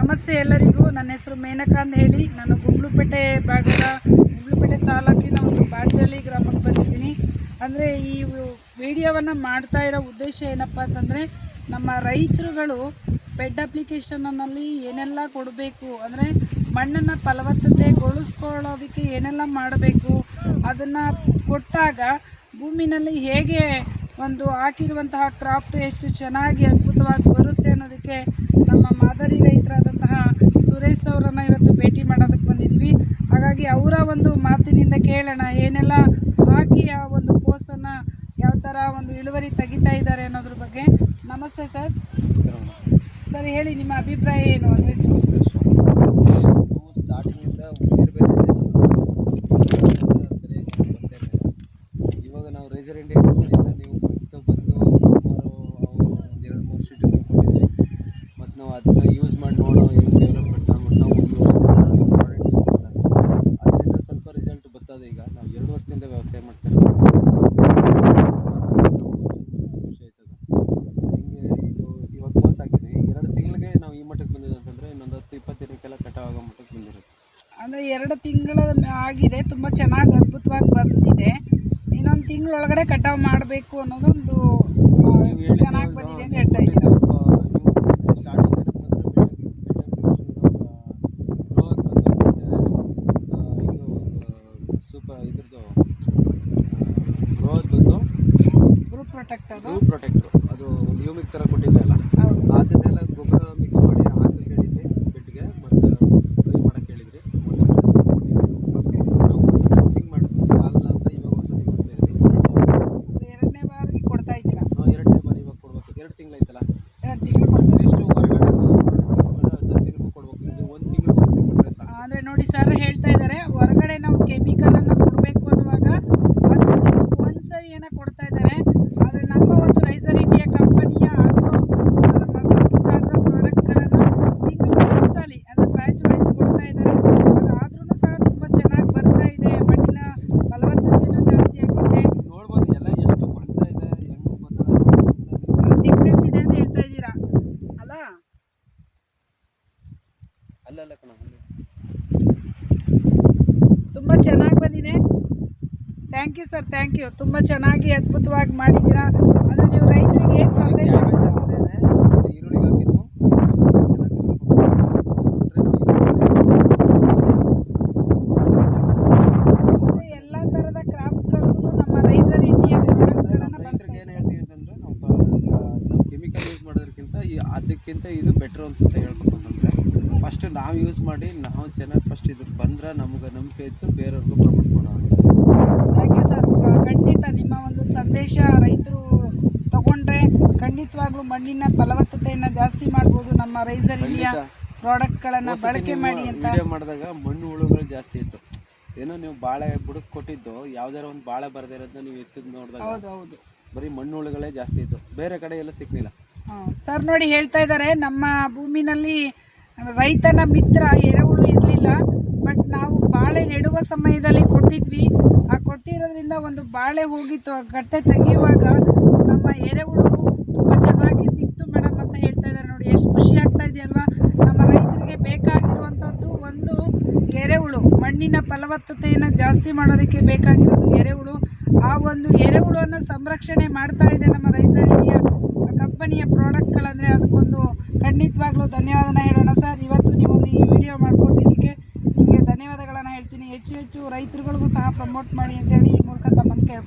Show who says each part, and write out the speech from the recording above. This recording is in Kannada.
Speaker 1: ನಮಸ್ತೆ ಎಲ್ಲರಿಗೂ. ನನ್ನ ಹೆಸರು ಮೇನಕಾ ಅಂತ ಹೇಳಿ. ನಾನು ಗುಂಡ್ಲುಪೇಟೆ ತಾಲೂಕಿನ ಒಂದು ಬಾಚಳ್ಳಿ ಗ್ರಾಮಕ್ಕೆ ಬಂದಿದ್ದೀನಿ. ಅಂದರೆ ಈ ವಿಡಿಯೋವನ್ನು ಮಾಡ್ತಾ ಇರೋ ಉದ್ದೇಶ ಏನಪ್ಪ ಅಂತಂದರೆ, ನಮ್ಮ ರೈತರುಗಳು ಬೆಡ್ ಅಪ್ಲಿಕೇಶನ್ನಲ್ಲಿ ಏನೆಲ್ಲ ಕೊಡಬೇಕು, ಅಂದರೆ ಮಣ್ಣನ್ನು ಫಲವತ್ತತೆಗೊಳಿಸ್ಕೊಳ್ಳೋದಕ್ಕೆ ಏನೆಲ್ಲ ಮಾಡಬೇಕು, ಅದನ್ನು ಕೊಟ್ಟಾಗ ಭೂಮಿನಲ್ಲಿ ಹೇಗೆ ಒಂದು ಹಾಕಿರುವಂತಹ ಕ್ರಾಫ್ಟ್ ಎಷ್ಟು ಚೆನ್ನಾಗಿ ಅದ್ಭುತವಾಗಿ ಬರುತ್ತೆ ಅನ್ನೋದಕ್ಕೆ ನಮ್ಮ ಮಾದರಿ ರೈತರಾದಂತಹ ಸುರೇಶ್ ಅವರನ್ನು ಇವತ್ತು ಭೇಟಿ ಮಾಡೋದಕ್ಕೆ ಬಂದಿದ್ದೀವಿ. ಹಾಗಾಗಿ ಅವರ ಒಂದು ಮಾತಿನಿಂದ ಕೇಳೋಣ ಏನೆಲ್ಲ ಹಾಕಿ ಆ ಒಂದು ಕೋಸನ್ನು ಯಾವ ಥರ ಒಂದು ಇಳುವರಿ ತೆಗಿತಾ ಇದ್ದಾರೆ ಅನ್ನೋದ್ರ ಬಗ್ಗೆ. ನಮಸ್ತೆ ಸರ್. ಸರ್ ಹೇಳಿ, ನಿಮ್ಮ ಅಭಿಪ್ರಾಯ ಏನು? ಅಂದರೆ
Speaker 2: ಸ್ಟಾರ್ಟಿಂಗಿಂದ ಬೇರೆ ಬೇರೆ ಇವಾಗ ನಾವು ರೈಸರ್ ಇಂಡಿಯಾ ಕಂಪನಿಯಿಂದ ನೀವು ಬಂದು ಅವರು ಒಂದು 2-3 ಶೀಟ್ಗಳು ಕೊಟ್ಟಿದ್ವಿ. ಮತ್ತು ನಾವು ಅದನ್ನ ಯೂಸ್ ಮಾಡಿ ನೋಡೋ ಹೆಂಗೆ ಡೆವಲಪ್ಮೆಂಟ್ ಆಗ್ಬಿಟ್ಟು ನಾವು 1 ವರ್ಷದಿಂದ ನೀವು ಪ್ರಾಡಕ್ಟ್ ಯೂಸ್ ಮಾಡ್ತಾರೆ. ಅದರಿಂದ ಸ್ವಲ್ಪ ರಿಸಲ್ಟ್ ಬರ್ತದೆ. ಈಗ ನಾವು 2 ವರ್ಷದಿಂದ ವ್ಯವಸಾಯ ಮಾಡ್ತಾ ಇದ್ದೀವಿ. ಖುಷಿ ಆಯ್ತದೆ. ಹಿಂಗೆ ಇದು ಇವಾಗ ಕೋರ್ಸ್ ಆಗಿದೆ. ಈಗ 2 ತಿಂಗಳಿಗೆ ನಾವು ಈ ಮಟ್ಟಕ್ಕೆ ಬಂದಿದೆ ಅಂತಂದರೆ ಇನ್ನೊಂದು 10-20 ದಿನಕ್ಕೆಲ್ಲ ಕಟಾವ್ ಆಗೋ ಮಟ್ಟಕ್ಕೆ ಬಂದಿರುತ್ತೆ.
Speaker 1: ಅಂದರೆ 2 ತಿಂಗಳ ಆಗಿದೆ, ತುಂಬ ಚೆನ್ನಾಗಿ ಅದ್ಭುತವಾಗಿ ಬಂದಿದೆ. ಇನ್ನೊಂದು ತಿಂಗಳೊಳಗಡೆ ಕಟಾವು ಮಾಡಬೇಕು ಅನ್ನೋದೊಂದು ಚೆನ್ನಾಗಿ ಬಂದಿದೆ ಅಂತ ಹೇಳ್ತಾ ಇದ್ದೀರಾ.
Speaker 2: ಸ್ಟಾರ್ಟಿಂಗ್ ಸೂಪರ್ ಇದ್ರದ್ದು ಗ್ರೋತ್ ಬಂತು.
Speaker 1: ಗ್ರೂಪ್ ಪ್ರೊಟೆಕ್ಟರ್
Speaker 2: ಅದು ಒಂದು ಯೂಮಿಕ್ ಥರ ಕೊಟ್ಟಿದ್ರಲ್ಲ, ಅದನ್ನೆಲ್ಲ ಗೊಬ್ಬರ ಮಿಕ್ಸ್ ಮಾಡಿ ಹಾಕಿ ಹೇಳಿದ್ರಿ ಬೆಡ್ಗೆ, ಮತ್ತು ಸ್ಪ್ರೇ ಮಾಡೋಕ್ಕೆ ಹೇಳಿದ್ರಿ. ನಾವು ಒಂದು ಡ್ರೆನ್ಸಿಂಗ್ ಮಾಡಿದ್ವಿ ಸಾಲ ಅಂತ. ಇವಾಗ ಹೊಸದಿಗೆ ಕೊಡ್ತಾ ಇದ್ದೀವಿ.
Speaker 1: 2ನೇ ಬಾರಿ ಕೊಡ್ತಾ ಇದ್ದೀರಾ?
Speaker 2: 2ನೇ ಬಾರಿ ಇವಾಗ ಕೊಡ್ಬೇಕು. 2 ತಿಂಗಳಾಯ್ತಲ್ಲ.
Speaker 1: 2 ತಿಂಗಳು ಕೊಡ್ತಾ
Speaker 2: ಎಷ್ಟು ಹೊರಗಡೆ 10 ತಿಂಗಳು ಕೊಡ್ಬೇಕು. ಇದು 1 ತಿಂಗಳು ವಸತಿ ಕೊಟ್ಟರೆ ಸಾಕು.
Speaker 1: ಅಂದರೆ ನೋಡಿ ಸರ್ ಹೇಳ್ತಾ ಇದ್ದಾರೆ, ಹೊರಗಡೆ ನಾವು ಕೆಮಿಕಲನ್ನು ಕೊಡಬೇಕು ಅನ್ನುವಾಗ 10 ದಿನಕ್ಕೆ ಒಂದ್ಸರಿ ಏನೋ ಕೊಡ್ತಾ ಇದ್ದಾರೆ. ಆದರೆ ನಮ್ಮ ಒಂದು ರೈಸರ್ ಇಂಡಿಯಾ ಕಂಪನಿಯ ಹಾಗೂ ನಮ್ಮ ಸಂಪೂರ್ಣ ಆಗ್ರೋ ಪ್ರಾಡಕ್ಟ್ಗಳನ್ನು ತಿಂಗಳಿಗೆ ಒಂದ್ಸಲಿ ಅಂದರೆ ಬ್ಯಾಚ್ ವೈಸ್ ಕೊಡ್ತಾ ಇದ್ದಾರೆ. ಆದ್ರೂ ಸಹ ತುಂಬ ಚೆನ್ನಾಗಿ ಬರ್ತಾ ಇದೆ. ಮಣ್ಣಿನ ಫಲವತ್ತತೆಯೂ ಜಾಸ್ತಿ ಆಗಿದೆ.
Speaker 2: ನೋಡ್ಬೋದು ಎಲ್ಲ ಎಷ್ಟು ಬರ್ತಾ ಇದೆ, ಹೆಂಗೆ ಬರ್ತದೆ,
Speaker 1: ಥಿಕ್ನೆಸ್ ಇದೆ ಅಂತ ಹೇಳ್ತಾ ಇದ್ದೀರಾ ಅಲ್ಲ?
Speaker 2: ಅಲ್ಲಲ್ಲ ಕಣ,
Speaker 1: ತುಂಬ ಚೆನ್ನಾಗಿ ಬಂದಿದೆ. Thank you sir, thank you. ತುಂಬ ಚೆನ್ನಾಗಿ ಅದ್ಭುತವಾಗಿ ಮಾಡಿದ್ದೀರಾ. ಅಂದರೆ ನೀವು ರೈತರಿಗೆ ಏನು ಸಂದೇಶ?
Speaker 2: ಈರುಳ್ಳಿಗೆ ಹಾಕಿದ್ದು
Speaker 1: ಎಲ್ಲ ಥರದ ಕ್ರಾಫ್ಟ್ಗಳಿಗೂ ನಮ್ಮ ರೈಸರ್ ಇಂಡಿಯಾ ಪ್ರಾಡಕ್ಟ್ಗಳನ್ನು
Speaker 2: ರೈತರಿಗೆ ಏನು ಹೇಳ್ತೀವಿ ಅಂತಂದರೆ, ನಾವು ಕೆಮಿಕಲ್ ಯೂಸ್ ಮಾಡೋದಕ್ಕಿಂತ ಅದಕ್ಕಿಂತ ಇದು ಬೆಟ್ರ್ ಅನ್ಸುತ್ತೆ. ಹೇಳ್ಬೇಕು ಅಂತಂದರೆ ಫಸ್ಟ್ ನಾವು ಯೂಸ್ ಮಾಡಿ ನಾವು ಚೆನ್ನಾಗಿ ಫಸ್ಟ್ ಇದಕ್ಕೆ ಬಂದರೆ ನಮಗೆ ನಂಬಿಕೆ ಇತ್ತು ಬೇರೆಯವ್ರಿಗೂ ಪ್ರಮೋಟ್ ಮಾಡೋಣ.
Speaker 1: Thank you sir. ಖಂಡಿತ ನಿಮ್ಮ ಒಂದು ಸಂದೇಶ ರೈತರು ತಗೊಂಡ್ರೆ ಖಂಡಿತವಾಗ್ಲೂ ಮಣ್ಣಿನ ಫಲವತ್ತತೆಯನ್ನು ಜಾಸ್ತಿ ಮಾಡ್ಬೋದು. ನಮ್ಮ ರೈಸರ್ ಇಂಡಿಯಾ ಪ್ರಾಡಕ್ಟ್ಗಳನ್ನು ಬಳಕೆ ಮಾಡಿ ಅಂತ
Speaker 2: ವಿಡಿಯೋ ಮಾಡಿದಾಗ ಮಣ್ಣು ಹುಳುಗಳು ಜಾಸ್ತಿ ಇತ್ತು. ಏನೋ ನೀವು ಬಾಳೆ ಬುಡಕ್ಕೆ ಕೊಟ್ಟಿದ್ದು ಯಾವುದಾದ್ರು ಒಂದು ಬಾಳೆ ಬರದೇ ಇರೋದನ್ನ ನೀವು ಎತ್ತಿದ್ದು ನೋಡಿದಾಗ
Speaker 1: ಹೌದು
Speaker 2: ಬರೀ ಮಣ್ಣು ಹುಳುಗಳೇ ಜಾಸ್ತಿ ಇತ್ತು, ಬೇರೆ ಕಡೆ ಎಲ್ಲ ಸಿಕ್ಕಲಿಲ್ಲ.
Speaker 1: ಸರ್ ನೋಡಿ ಹೇಳ್ತಾ ಇದ್ದಾರೆ, ನಮ್ಮ ಭೂಮಿನಲ್ಲಿ ರೈತನ ಮಿತ್ರ ಎರೆಹುಳು ಇರಲಿಲ್ಲ. ಬಟ್ ನಾವು ಬಾಳೆ ನೆಡುವ ಸಮಯದಲ್ಲಿ ಕೊಟ್ಟಿದ್ವಿ. ಆ ಕೊಟ್ಟಿರೋದ್ರಿಂದ ಒಂದು ಬಾಳೆ ಹೋಗಿತ್ತು, ಗಟ್ಟೆ ತೆಗೆಯುವಾಗ ನಮ್ಮ ಎರೆಹುಳು ತುಂಬ ಚೆನ್ನಾಗಿ ಸಿಕ್ತು ಮೇಡಮ್ ಅಂತ ಹೇಳ್ತಾ ಇದ್ದಾರೆ. ನೋಡಿ ಎಷ್ಟು ಖುಷಿ ಆಗ್ತಾ ಇದೆಯಲ್ವಾ? ನಮ್ಮ ರೈತರಿಗೆ ಬೇಕಾಗಿರುವಂಥದ್ದು ಒಂದು ಎರೆಹುಳು. ಮಣ್ಣಿನ ಫಲವತ್ತತೆಯನ್ನು ಜಾಸ್ತಿ ಮಾಡೋದಕ್ಕೆ ಬೇಕಾಗಿರೋದು ಎರೆಹುಳು. ಆ ಒಂದು ಎರೆಹುಳುವನ್ನು ಸಂರಕ್ಷಣೆ ಮಾಡ್ತಾ ಇದೆ ನಮ್ಮ ರೈಸರ್ ಇಂಡಿಯಾ ಕಂಪನಿಯ ಪ್ರಾಡಕ್ಟ್ಗಳಂದರೆ ಅದಕ್ಕೊಂದು ಖಂಡಿತವಾಗ್ಲೂ ಧನ್ಯವಾದನ ಹೇಳೋಣ ಸರ್. ಇವತ್ತು ನೀವೊಂದು ಈ ವಿಡಿಯೋ ಮಾಡಿಕೊಟ್ಟಿದ್ದಕ್ಕೆ ನಿಮಗೆ ಧನ್ಯವಾದಗಳನ್ನು ಹೇಳ್ತೀನಿ. ಹೆಚ್ಚು ರೈತರುಗಳಿಗೂ ಸಹ ಪ್ರಮೋಟ್ ಮಾಡಿ ಅಂತೇಳಿ ಈ ಮೂಲಕ ತಮ್ಮನ್ನು ಕೇಳ್ತೀನಿ.